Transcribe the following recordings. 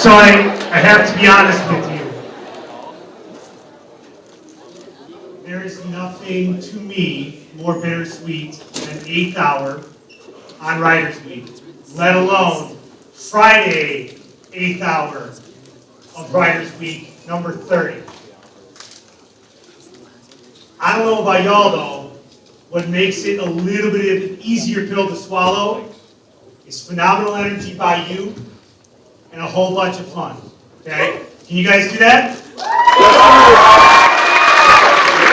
So I have to be honest with you. There is nothing to me more bittersweet than 8th hour on Riders Week, let alone Friday 8th hour of Riders Week number 30. I don't know about y'all though, what makes it a little bit of an easier pill to swallow is phenomenal energy by you and a whole bunch of fun. Okay? Can you guys do that?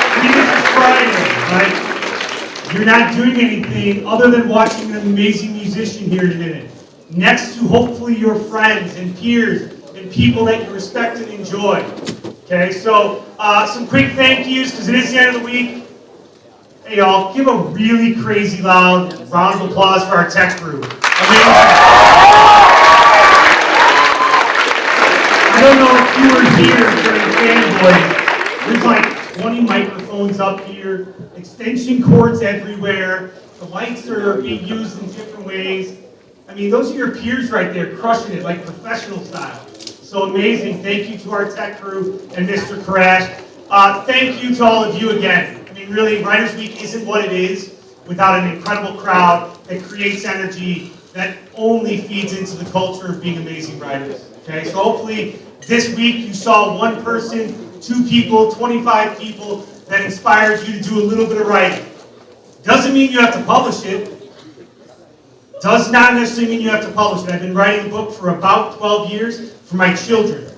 I mean, this is Friday, right? You're not doing anything other than watching an amazing musician here in a minute. Next to hopefully your friends and peers and people that you respect and enjoy. Okay, so some quick thank yous because it is the end of the week. Hey y'all, give a really crazy loud round of applause for our tech crew. Amazing. I don't know if you were here during Fanboy. There's like 20 microphones up here, extension cords everywhere. The lights are being used in different ways. I mean, those are your peers right there, crushing it like professional style. So amazing. Thank you to our tech crew and Mr. Crash. Thank you to all of you again. I mean, really, Riders Week isn't what it is without an incredible crowd that creates energy that only feeds into the culture of being amazing riders. Okay, so hopefully this week you saw one person, 2 people, 25 people that inspired you to do a little bit of writing. Doesn't mean you have to publish it. Does not necessarily mean you have to publish it. I've been writing a book for about 12 years for my children.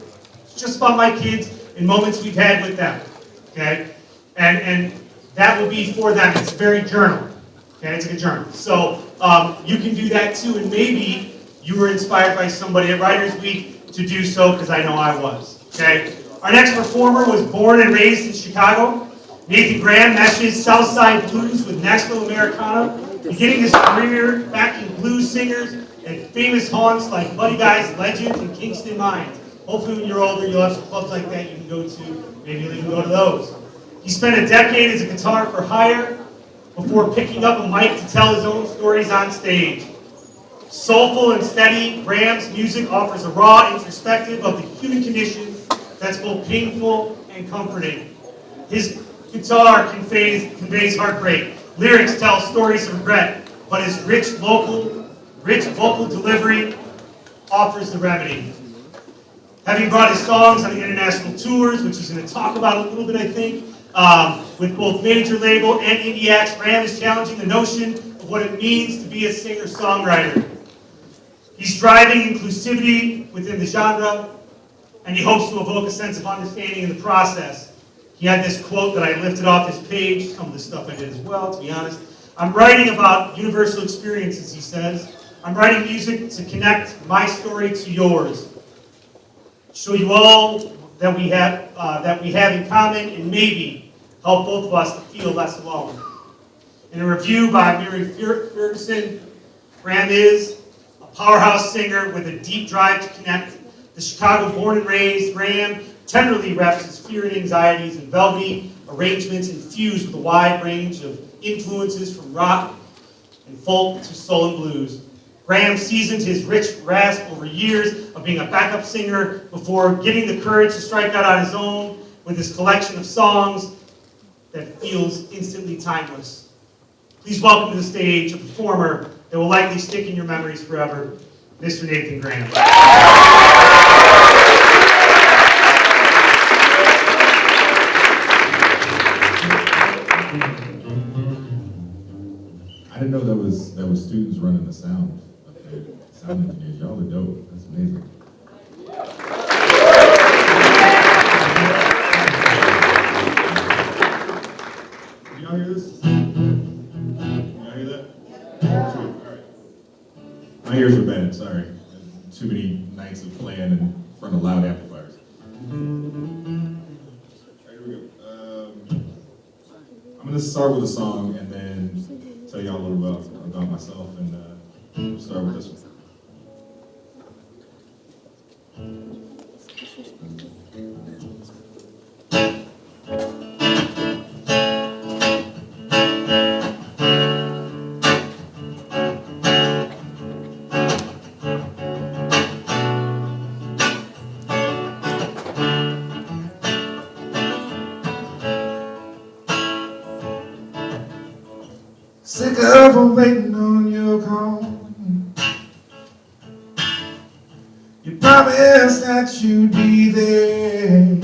It's just about my kids and moments we've had with them. Okay? And that will be for them. It's a very journal. Okay? It's like a journal. So you can do that too, and maybe you were inspired by somebody at Riders Week to do so, because I know I was. Okay? Our next performer was born and raised in Chicago. Nathan Graham meshes Southside Blues with Nashville Americana, beginning his career backing blues singers at famous haunts like Buddy Guy's Legend and Kingston Mines. Hopefully when you're older, you'll have some clubs like that you can go to. Maybe you'll even go to those. He spent a decade as a guitar for hire before picking up a mic to tell his own stories on stage. Soulful and steady, Graham's music offers a raw introspective of the human condition that's both painful and comforting. His guitar conveys heartbreak. Lyrics tell stories of regret, but his rich vocal delivery offers the remedy. Having brought his songs on the international tours, which he's going to talk about a little bit, I think, with both major label and indie acts, Graham is challenging the notion of what it means to be a singer-songwriter. He's driving inclusivity within the genre, and he hopes to evoke a sense of understanding in the process. He had this quote that I lifted off his page, some of the stuff I did as well, to be honest. I'm writing about universal experiences, he says. I'm writing music to connect my story to yours. Show you all that we have in common, and maybe help both of us to feel less alone. In a review by Mary Ferguson, Graham is a powerhouse singer with a deep drive to connect. The Chicago born and raised Graham tenderly reps his fear and anxieties in velvety arrangements infused with a wide range of influences from rock and folk to soul and blues. Graham seasoned his rich rasp over years of being a backup singer before getting the courage to strike out on his own with his collection of songs that feels instantly timeless. Please welcome to the stage a performer that will likely stick in your memories forever, Mr. Nathan Graham. I didn't know that was students running the sound up there. Sound engineers, y'all are dope. That's amazing. Can y'all hear this? Can y'all hear that? Sweet. All right. My ears are bad. Sorry. Too many nights of playing in front of loud amplifiers. All right, here we go. I'm gonna start with a song and then tell y'all a little about myself and start with this one. waiting on your call. You promised that you'd be there.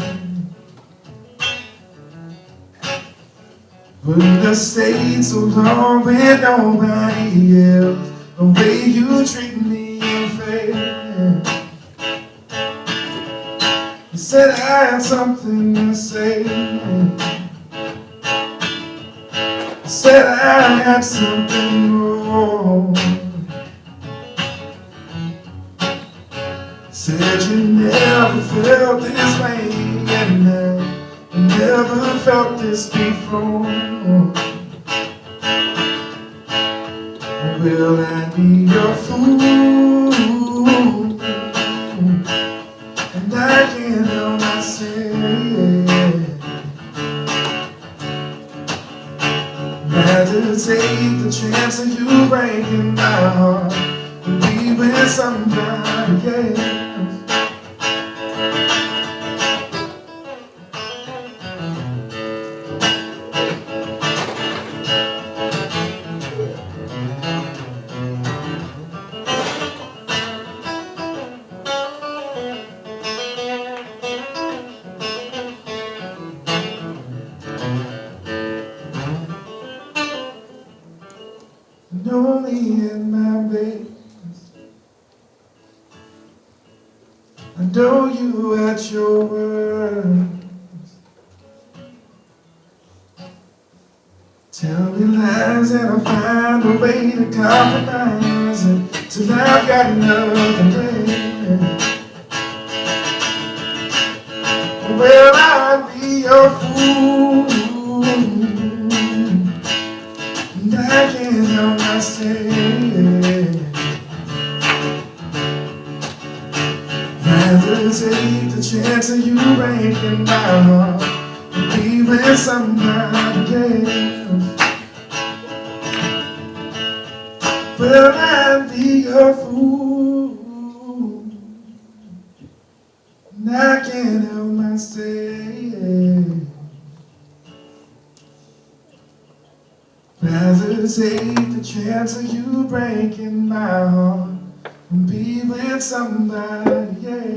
Wouldn't have stayed so long with nobody else. The way you treat me unfair. You said I had something to say. You said I had something more. Said you never felt this way, and I never felt this before. Will I be your fool? And I can't help myself. Rather take the chance of you breaking my heart and be with somebody else. And only in my bed, I know you at your worst. Tell me lies and I'll find a way to compromise it till I've got nothing left. Well, I'll be your fool, and I can't help myself. Rather take the chance of you breaking my heart and be with somebody else. Well, I'd be your fool, and I can't help myself. Rather take the chance of you breaking my heart and be with somebody else.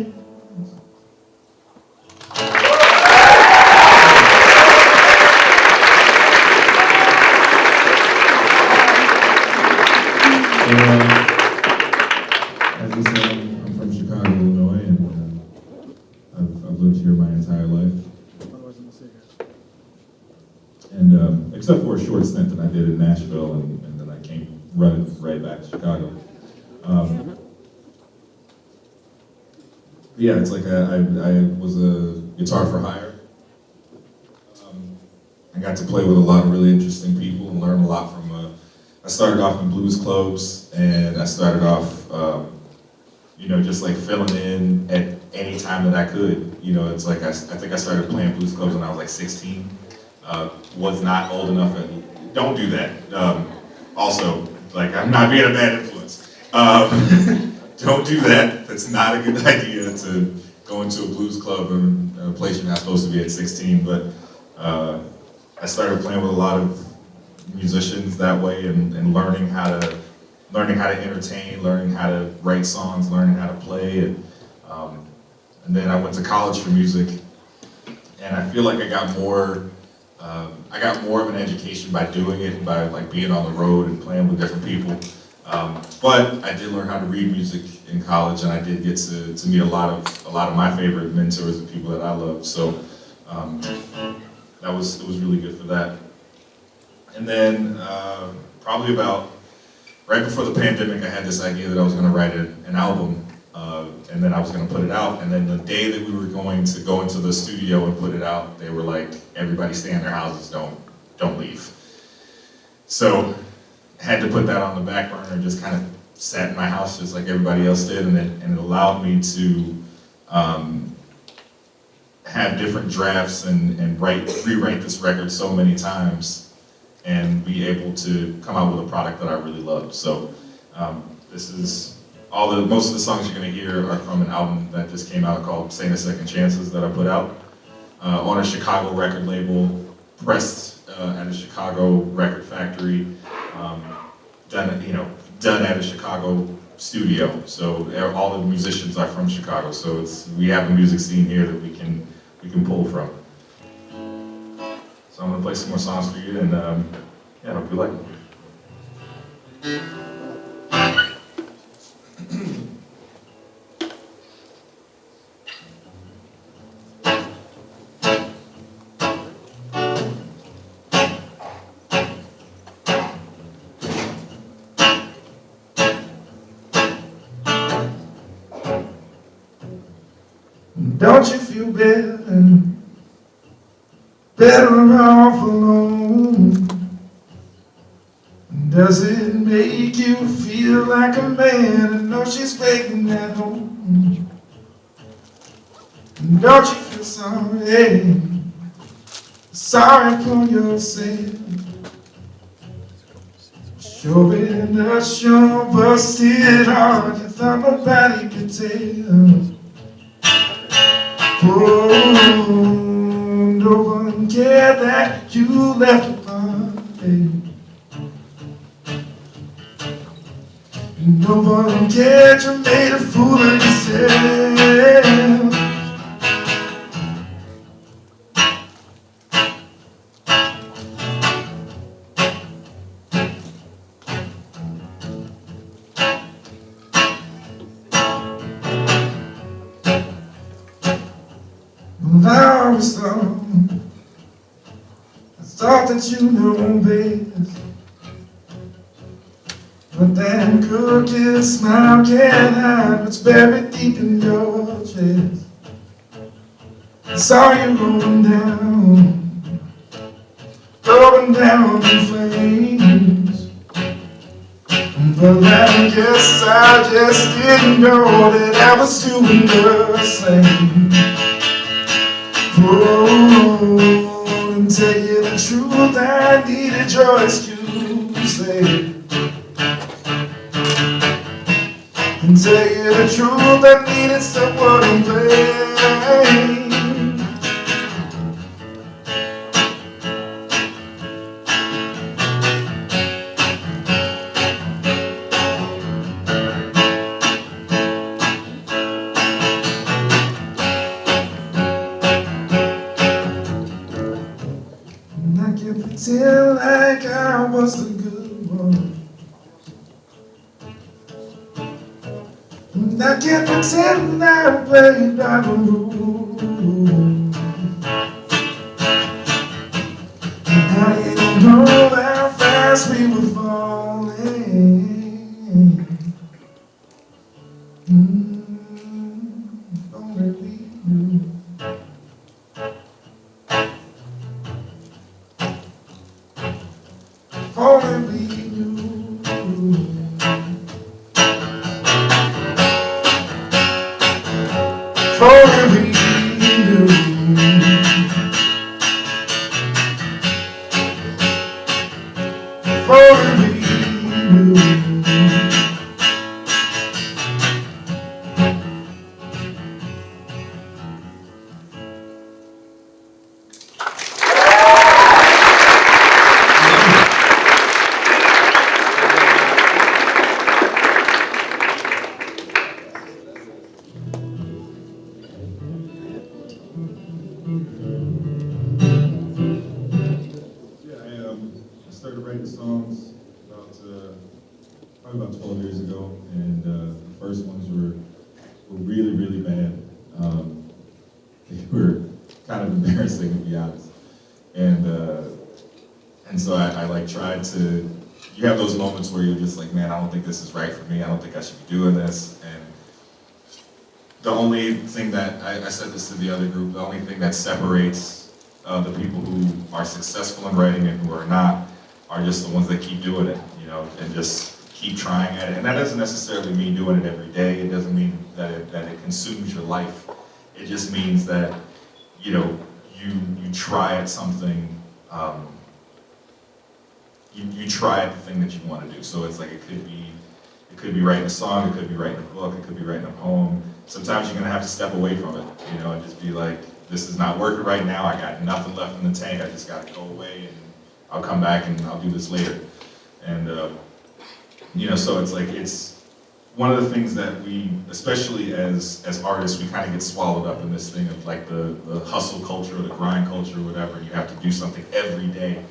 As I said, I'm from Chicago, Illinois, and I've lived here my entire life. And except for a short stint that I did in Nashville, and then I came running right back to Chicago. Yeah, it's like I was a guitar for hire. I got to play with a lot of really interesting people and learn a lot from. I started off in blues clubs, and I started off, just like filling in at any time that I could. It's like I think I started playing blues clubs when I was like 16. Was not old enough. Don't do that. Also, like I'm not being a bad influence. Don't do that. That's not a good idea to go into a blues club in a place you're not supposed to be at 16. But I started playing with a lot of musicians that way, and learning how to entertain, learning how to write songs, learning how to play, and then I went to college for music, and I feel like I got more of an education by doing it, by like being on the road and playing with different people. But I did learn how to read music in college, and I did get to meet a lot of my favorite mentors and people that I love. So it was really good for that. And then probably about right before the pandemic, I had this idea that I was going to write an album, and then I was going to put it out. And then the day that we were going to go into the studio and put it out, they were like, "Everybody stay in their houses, don't leave." So I had to put that on the back burner and just kind of sat in my house just like everybody else did, and it allowed me to have different drafts and rewrite this record so many times and be able to come out with a product that I really loved. So this is most of the songs you're going to hear are from an album that just came out called Saint of Second Chances that I put out on a Chicago record label, pressed at a Chicago record factory, done at a Chicago studio. So all the musicians are from Chicago. So we have a music scene here that we can pull from. So I'm gonna play some more songs for you, and yeah, I hope you like them. Don't you feel better off alone? Does it make you feel like a man and know she's waiting at home? Don't you feel sorry for yourself? Sure enough, you're busted hard, you thought nobody could tell. Oh, no one cared that you left a party. No one cared you made a fool of yourself. I always thought that you know best, but that crooked smile can't hide what's buried deep in your chest. I saw you going down in flames, but I guess I just didn't know that I was doing the same. Oh, and tell you the truth, I needed your excuse. And tell you the truth, I needed someone to blame. I can pretend like I was the good one. And I can pretend I played by the rules. And I didn't know how fast we were falling. If only we knew. If only we knew. If only we knew. If only we knew. I started writing songs probably about 12 years ago, and the first ones were really, really bad. They were kind of embarrassing, to be honest. And so I like tried to. You have those moments where you're just like, man, I don't think this is right for me. I don't think I should be doing this. And the only thing that I said this to the other group, the only thing that separates the people who are successful in writing and who are not are just the ones that keep doing it, and just keep trying at it. And that doesn't necessarily mean doing it every day. It doesn't mean that it consumes your life. It just means that, you try at something, you try at the thing that you want to do. So it's like it could be writing a song, it could be writing a book, it could be writing a poem. Sometimes you're gonna have to step away from it, and just be like, this is not working right now, I got nothing left in the tank, I just gotta go away and I'll come back and I'll do this later. And So it's like, it's one of the things that we, especially as artists, we kind of get swallowed up in this thing of like the hustle culture or the grind culture or whatever. You have to do something every day.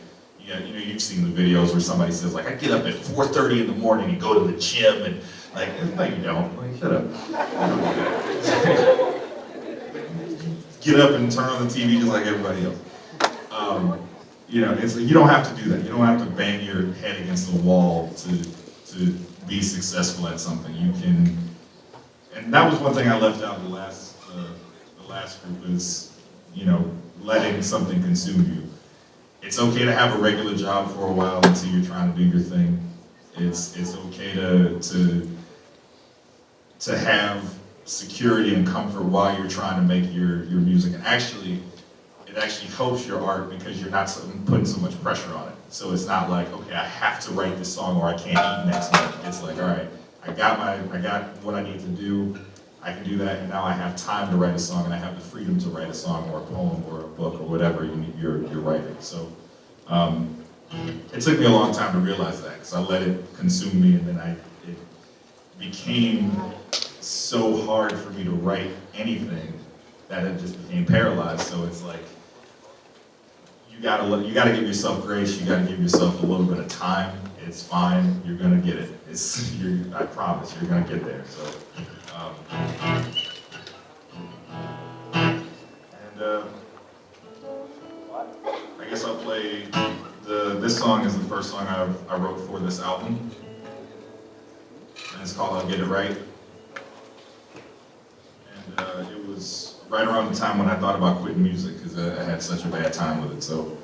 You've seen the videos where somebody says like, I get up at 4:30 in the morning and go to the gym and like, no you don't, like shut up. Get up and turn on the TV just like everybody else. It's you don't have to do that. You don't have to bang your head against the wall to be successful at something. You can, and that was one thing I left out in the last group is, letting something consume you. It's okay to have a regular job for a while until you're trying to do your thing. It's okay to have security and comfort while you're trying to make your music. And it actually helps your art because you're not putting so much pressure on it. So it's not like, okay, I have to write this song or I can't eat next month. It's like, all right, I got what I need to do. I can do that, and now I have time to write a song, and I have the freedom to write a song or a poem or a book or whatever you're writing. So it took me a long time to realize that because I let it consume me, and then it became so hard for me to write anything that it just became paralyzed. So it's like you gotta give yourself grace. You gotta give yourself a little bit of time. It's fine. You're gonna get it. I promise. You're gonna get there. So. I guess I'll play this song is the first song I wrote for this album. And it's called I'll Get It Right. And it was right around the time when I thought about quitting music because I had such a bad time with it. So,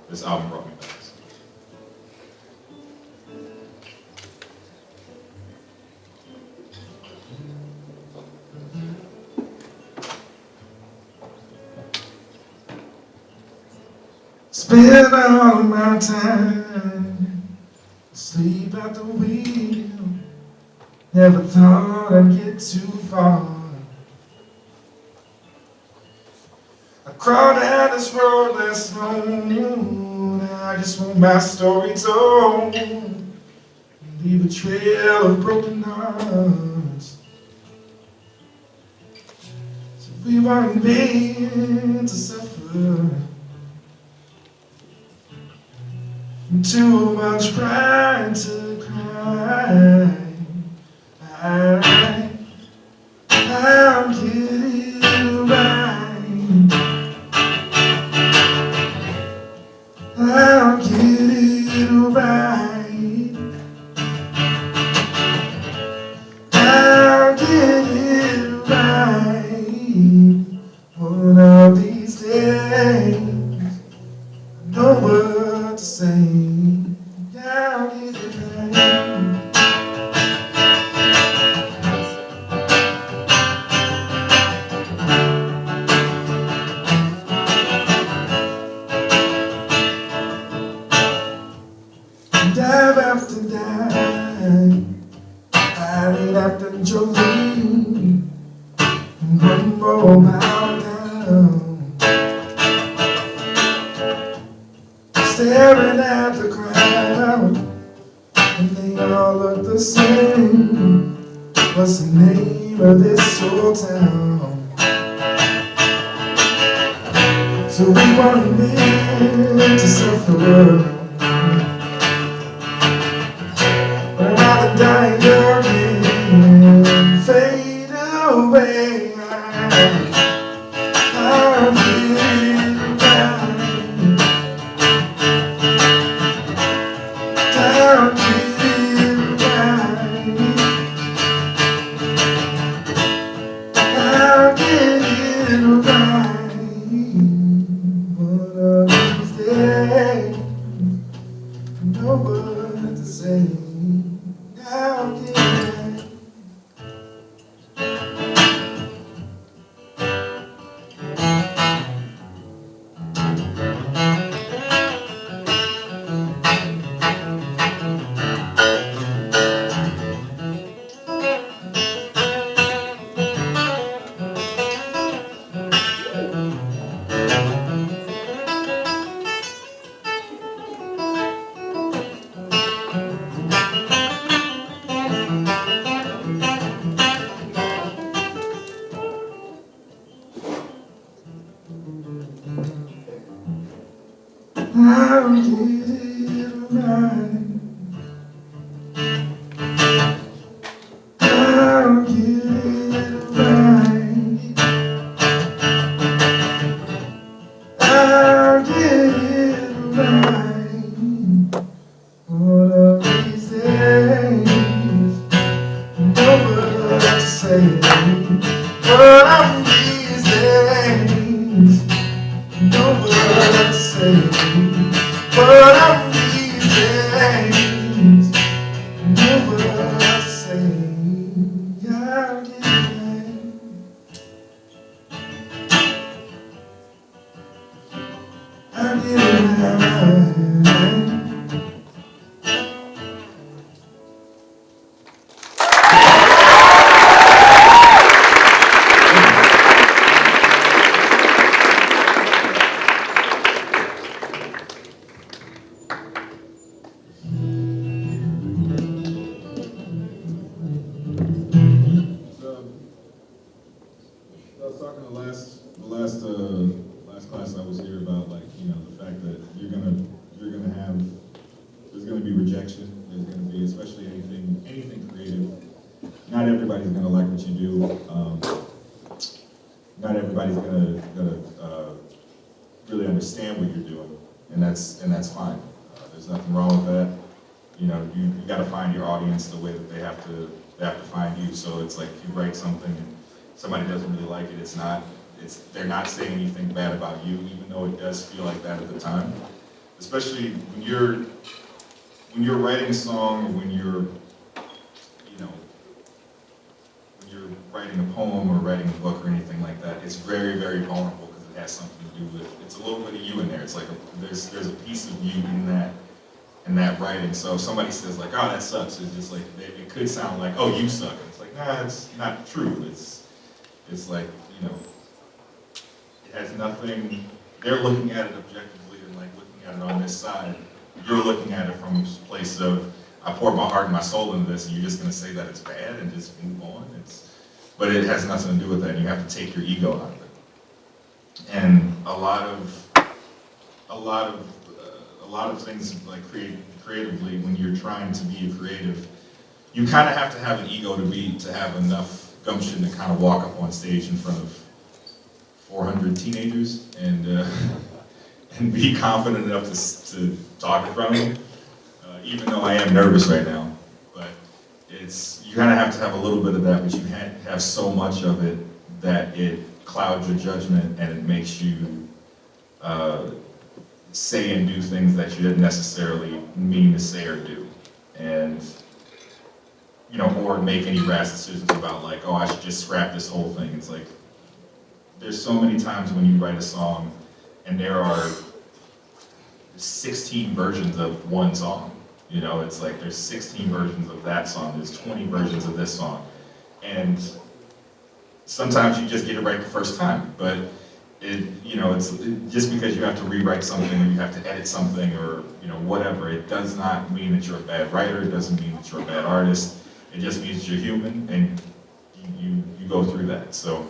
this album brought me back. Spend all of my time asleep at the wheel. Never thought I'd get too far. I crawled down this road last known. I just want my story told. Leave a trail of broken hearts. So we weren't made to suffer. Too much pride to cry. I'll get it right. I'll get it right. I'll get it right. One of these days, I know what to say. I'll get it right. Dive after dive, dive after Jolene, and one more mile down, staring at the crowd, and they all look the same. What's the name of this old town? So we weren't meant to suffer. Die young and fade away. I'll get it right. I'll get it right. I'll get it right. One of these days. I'll get it right. I'll get it right. I'll get it right. One of these days, know what to say. One of these days, know what to say. One of these days, know what to say. I'll get it right. I'll get it right. So, I was talking last class I was here about, like, you know, the fact that you're gonna have, there's gonna be rejection. There's gonna be, especially anything creative. Not everybody's gonna like what you do. Not everybody's gonna really understand what you're doing, and that's fine. There's nothing wrong with that. You know, you got to find your audience the way that they have to find you. So it's like, if you write something and somebody doesn't really like it, they're not saying anything bad about you, even though it does feel like that at the time. Especially when you're writing a song, or when you're writing a poem or writing a book or anything like that, it's very, very vulnerable, because it has something to do with, it's a little bit of you in there. It's like there's a piece of you in that writing. So if somebody says, like, oh, that sucks, it's just like, it could sound like, oh, you suck. And it's like, nah, it's not true. It's like, you know, it has nothing, they're looking at it objectively and like looking at it on this side. You're looking at it from a place of, I poured my heart and my soul into this, and you're just gonna say that it's bad and just move on. But it has nothing to do with that. You have to take your ego out of it. And a lot of things, like creatively, when you're trying to be a creative, you kind of have to have an ego to have enough gumption to kind of walk up on stage in front of 400 teenagers and be confident enough to talk in front of them. Even though I am nervous right now, but you kind of have to have a little bit of that, but you can't have so much of it that it clouds your judgment and it makes you say and do things that you didn't necessarily mean to say or do. And, you know, or make any rash decisions about, like, oh, I should just scrap this whole thing. It's like, there's so many times when you write a song and there are 16 versions of one song. You know, it's like there's 16 versions of that song, there's 20 versions of this song. And sometimes you just get it right the first time, but it's just because you have to rewrite something or you have to edit something or, you know, whatever, it does not mean that you're a bad writer, it doesn't mean that you're a bad artist, it just means you're human and you go through that. So,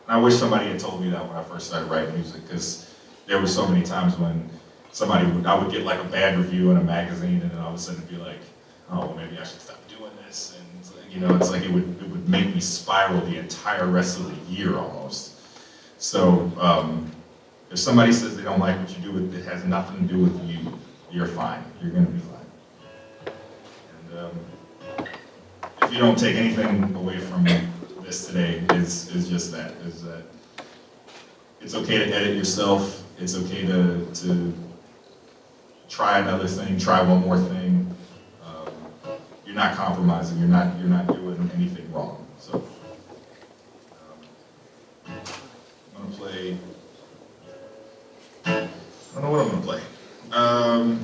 I wish somebody had told me that when I first started writing music, because there were so many times when I would get like a bad review in a magazine, and then all of a sudden be like, oh, well, maybe I should stop doing this. And, you know, it's like it would make me spiral the entire rest of the year almost. So if somebody says they don't like what you do, it has nothing to do with you. You're fine. You're going to be fine. And if you don't take anything away from this today, is just that, is that it's okay to edit yourself. It's okay to try another thing, try one more thing. You're not compromising. You're not doing anything wrong. So I'm gonna play. I don't know what I'm gonna play. I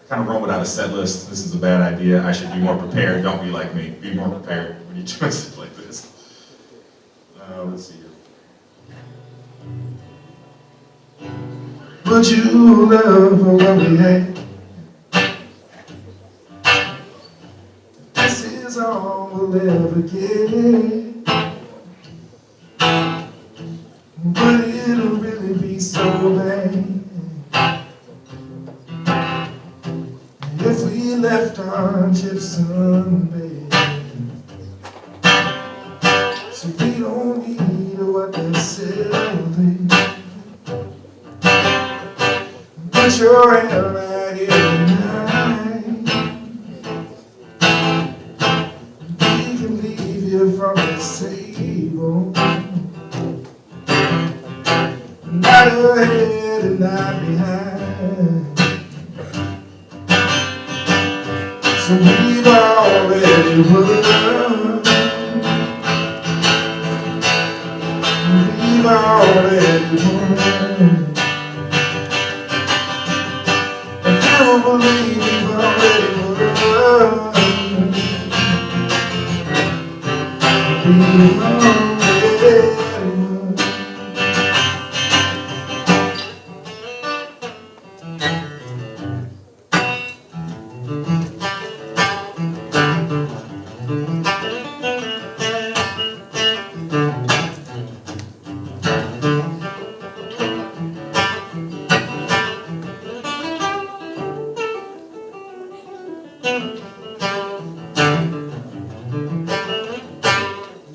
kind of roam without a set list. This is a bad idea. I should be more prepared. Don't be like me. Be more prepared when you do stuff like this. Let's see here. But you love what we had. This is all we'll ever get. But it'll really be be so bad if we left our chips unbaked. So we don't need what they're selling. Put your hand right here tonight. We can leave you from this table. Not ahead and not behind. So we've already won. We've already won. I can't believe we've already won. We've already won.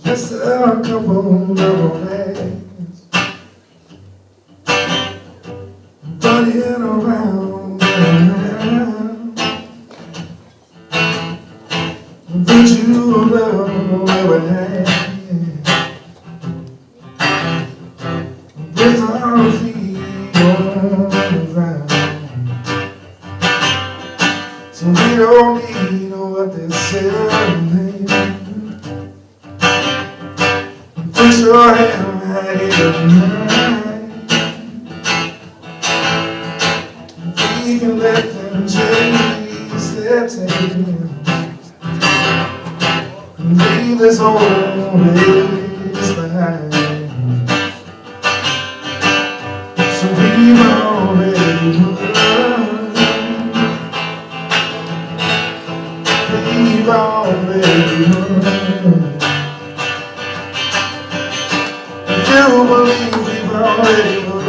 Just a couple of legs running around and around. Don't you love ever had? With our feet on the ground, so we don't need what they're selling. Put your hand right here tonight. We can let them chase their tail and leave this old place behind. So we've already won. We've already won. You believe we've already won.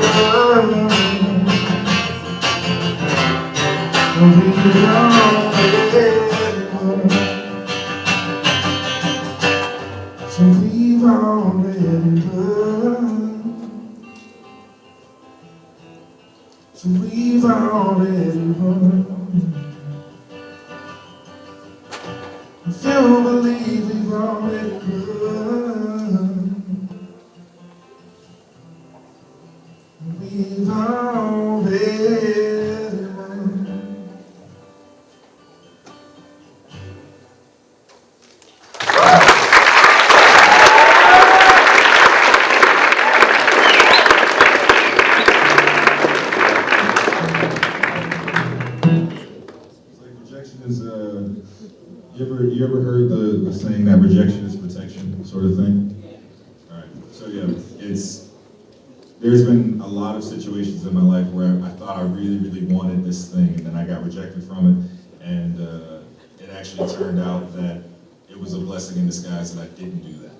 We've already won. So we've already won. So we've already won. If you believe we've already won. We've already won. It's like rejection is, you ever heard the saying that rejection is protection sort of thing? All right, so yeah, there's been a lot of situations in my life where I thought I really, really wanted this thing, and then I got rejected from it, and it actually turned out that it was a blessing in disguise that I didn't do that.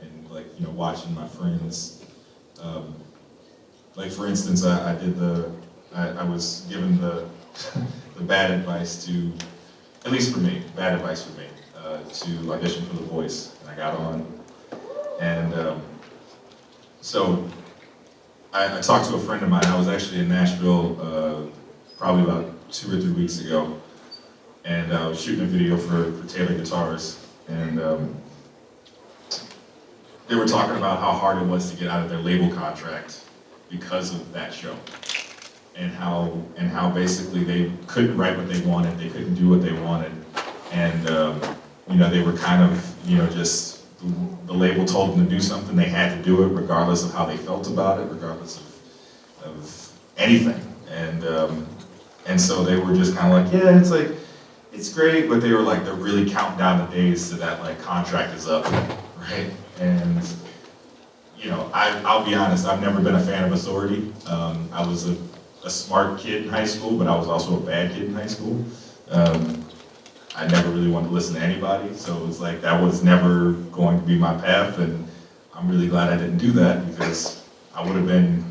And like, you know, watching my friends, like for instance, I was given the bad advice to, at least for me, bad advice for me, to audition for The Voice, and I got on, and so I talked to a friend of mine. I was actually in Nashville probably about 2 or 3 weeks ago, and I was shooting a video for Taylor Guitars, and they were talking about how hard it was to get out of their label contract because of that show, and how basically they couldn't write what they wanted, they couldn't do what they wanted, and you know, they were kind of, you know, just the label told them to do something, they had to do it regardless of how they felt about it, regardless of anything. And so they were just kind of like, yeah, it's like, it's great, but they were like, they're really counting down the days so that like contract is up, right? And you know, I'll be honest, I've never been a fan of authority. I was a smart kid in high school, but I was also a bad kid in high school. I never really wanted to listen to anybody, so it was like that was never going to be my path, and I'm really glad I didn't do that because I would have been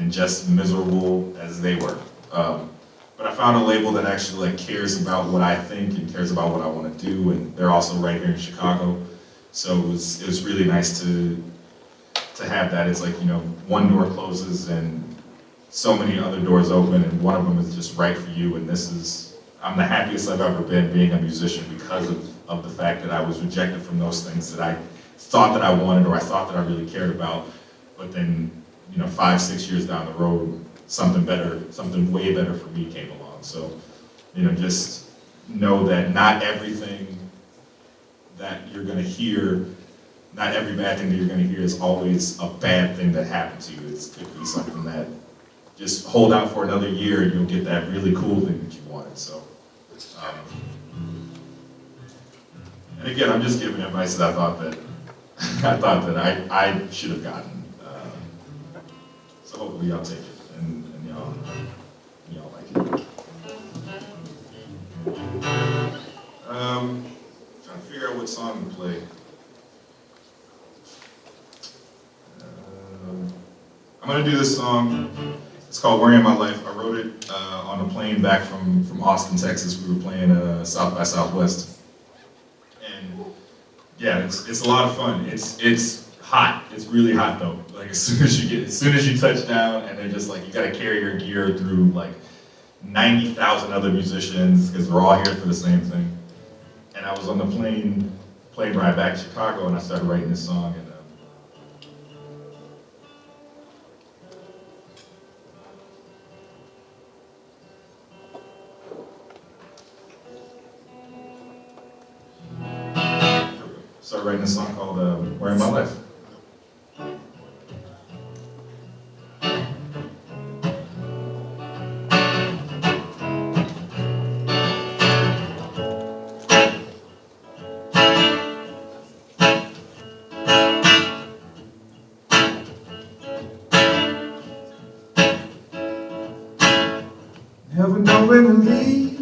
and just miserable as they were. But I found a label that actually like cares about what I think and cares about what I want to do, and they're also right here in Chicago. So it was really nice to have that. It's like, you know, one door closes and so many other doors open, and one of them is just right for you. And I'm the happiest I've ever been being a musician because of the fact that I was rejected from those things that I thought that I wanted or I thought that I really cared about. But then, you know, 5-6 years down the road, something better, something way better for me came along. So, you know, just know that not everything that you're gonna hear, not every bad thing that you're gonna hear is always a bad thing that happened to you. It could be something that just hold out for another year and you'll get that really cool thing that you wanted. So, and again, I'm just giving advice that I thought that I should have gotten. So hopefully y'all take it and y'all like it. Trying to figure out what song to play. I'm gonna do this song. It's called "Worry in My Life." I wrote it on a plane back from Austin, Texas. We were playing South by Southwest, and yeah, it's a lot of fun. It's hot. It's really hot though. Like as soon as you touch down, and they're just like you gotta carry your gear through like 90,000 other musicians because we're all here for the same thing. And I was on the plane ride back to Chicago, and I started writing this song. And started writing this song called "Worry in My Life." Never know when to leave,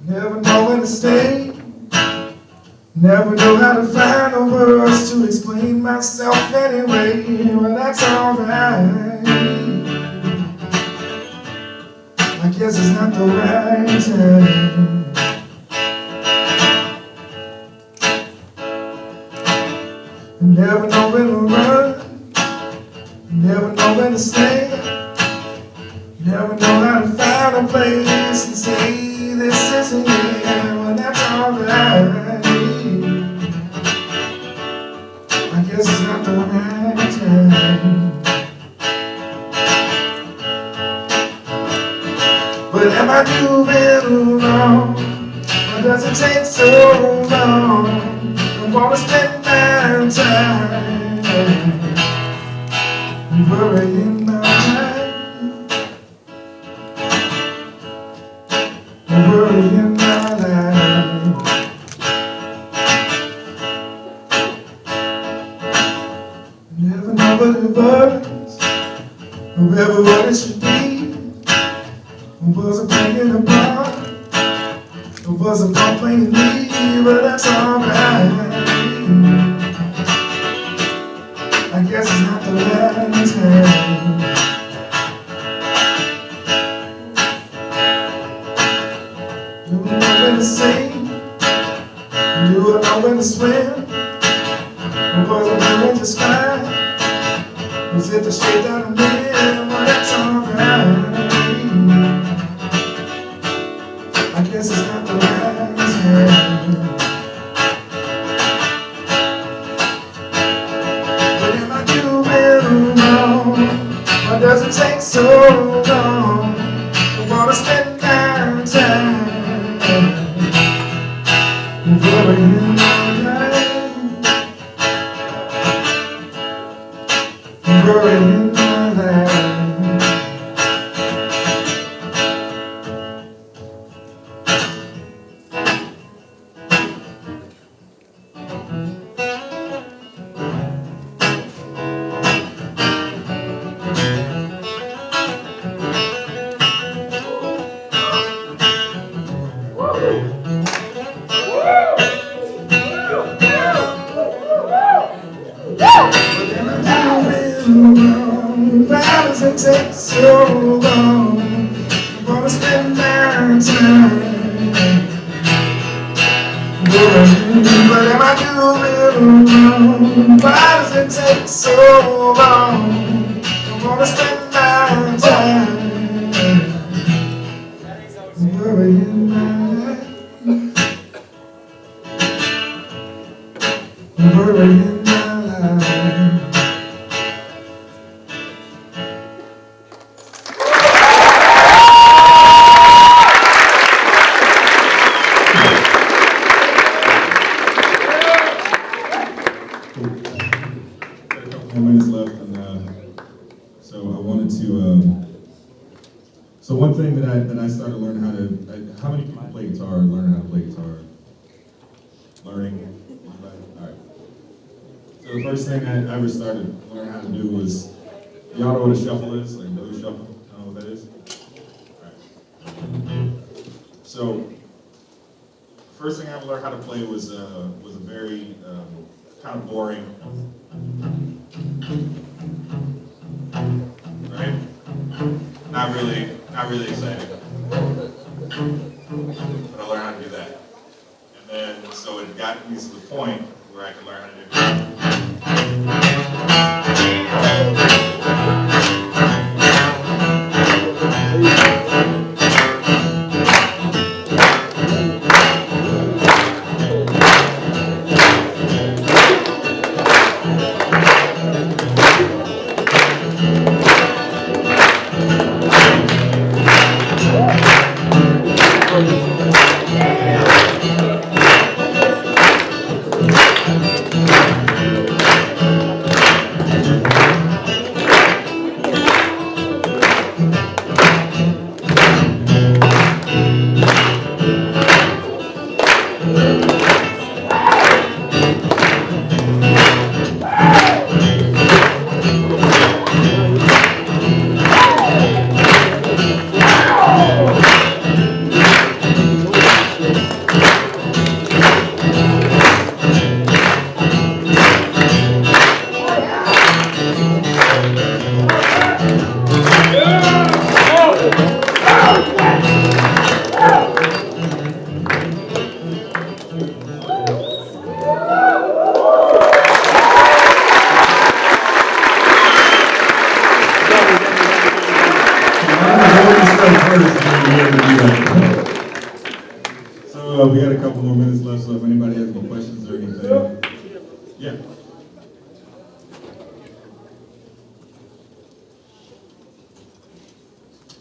never know when to stay. Never know how to find the words to explain myself anyway. Well, that's alright. I guess it's not the right time. Never know when to run, never know when to stay. Never know how to find a place and say this isn't it. Well, that's alright. I guess it's not the right time. But am I moving along? Or does it take so long? I wanna spend my time worrying my mind, worrying my life. Never know what it was, or ever what it should be. Was it breaking apart, or was it complaining me? But that's alright. I guess it's not the right time. Do I know when to sing? Do I know when to swim? Or was I doing just fine? Was it the shape that I'm in? Well, that's alright. I guess it's not the right time. But am I doing wrong? Why does it take so long? I wanna spend my time worrying my life, worrying my life. But am I doing wrong? Why does it take so long? I'm gonna spend my time worrying, but am I doing wrong? Why does it take so long? I'm gonna spend my time worrying my life, worrying my life. Got a couple more minutes left, and so I wanted to. So one thing that I started learning how to. How many people play guitar? Learning how to play guitar. Learning. Anybody? All right. So the first thing I ever started learning how to do was. Y'all know what a shuffle is? Like blues shuffle. You know what that is? All right. So. First thing I ever learned how to play was a very kind of boring. Right? Not really exciting. But I learned how to do that. And then, so it got me to the point where I could learn how to do So we got a couple more minutes left, so if anybody has any questions or anything. Yeah.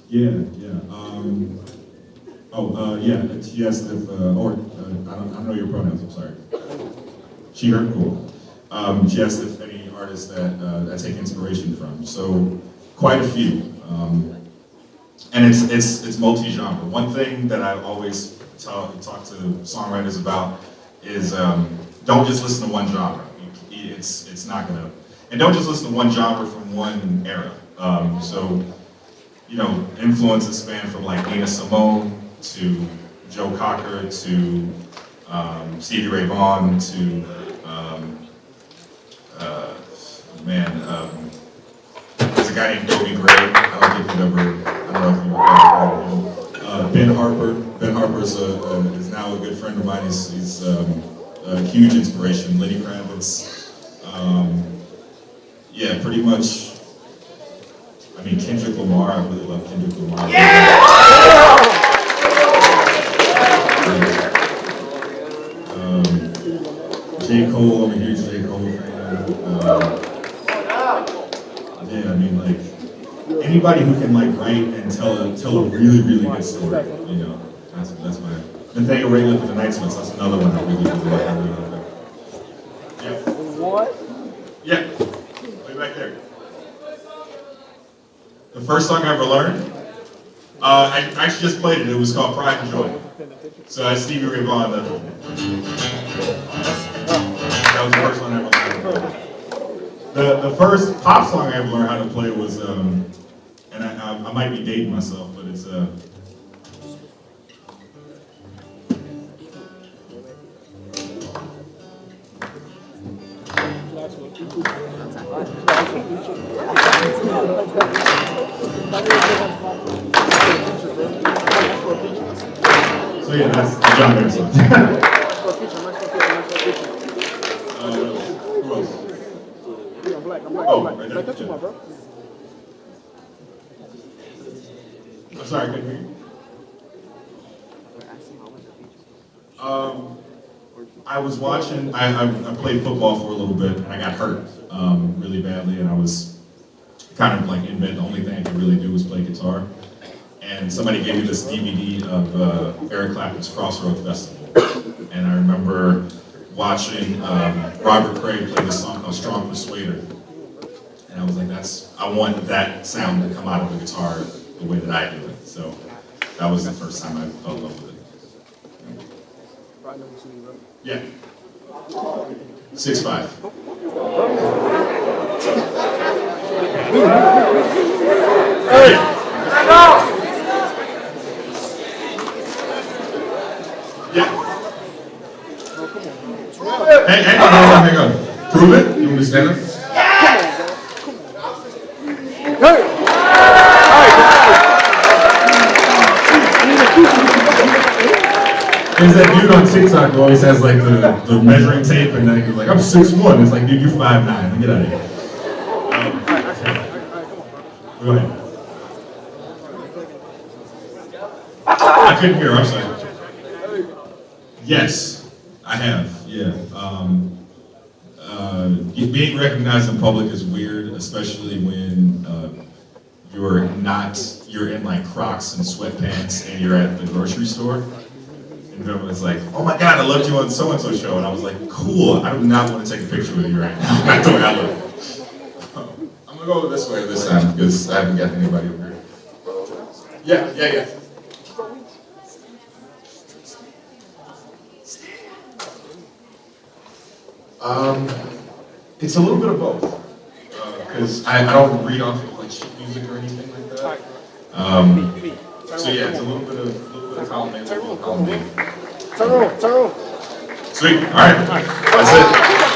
Yeah. She asked if, I don't know your pronouns, I'm sorry. She, her, cool. She asked if any artists that I take inspiration from. So, quite a few. And it's multi-genre. One thing that I always talk to songwriters about is don't just listen to one genre. It's not gonna, and don't just listen to one genre from one era. Influences span from like Nina Simone to Joe Cocker to Stevie Ray Vaughan to there's a guy named Toby Gray. I don't know if you've ever heard of him. Ben Harper. Ben Harper is now a good friend of mine. He's a huge inspiration. Lenny Kravitz. Pretty much. I mean, Kendrick Lamar. I really love Kendrick Lamar. J. Cole. I'm a huge J. Cole fan. I mean, like anybody who can like write and tell a really good story. That's my Nathaniel Rateliff and the Night Swims. That's another one I really like. Yeah. What? Yeah. Way back there. The first song I ever learned. I actually just played it. It was called Pride and Joy. So that's Stevie Ray Vaughan. That was the first one I ever learned. The first pop song I ever learned how to play was, and I might be dating myself, but it's So yeah, that's the John Mayer song. Who else? Oh, right there. I'm sorry, I couldn't hear you. I was watching, I played football for a little bit and I got hurt really badly, and I was kind of like in bed. The only thing I could really do was play guitar. And somebody gave me this DVD of Eric Clapton's Crossroads Festival. And I remember watching Robert Cray play this song called Strong Persuader. And I was like, I want that sound to come out of the guitar the way that I do it. So that was the first time I fell in love with it. Yeah. 6'5". Hey! Yeah. Hey, hang on. Prove it? You want me to stand up? There's that dude on TikTok who always has like the measuring tape, and then he's like, I'm 6'1". It's like, dude, you're 5'9". Get out of here. Go ahead. I couldn't hear. I'm sorry. Yes, I have. Yeah. Being recognized in public is weird, especially when you're in like Crocs and sweatpants and you're at the grocery store. And everyone's like, oh my God, I loved you on so-and-so show. And I was like, cool, I do not want to take a picture with you right now. Not the way I look. I'm gonna go this way this time because I haven't got anybody over here. Yeah. It's a little bit of both. Because I don't read off of like sheet music or anything like that. So yeah, it's a little bit of column A, a little bit of column B. Sweet. All right. That's it.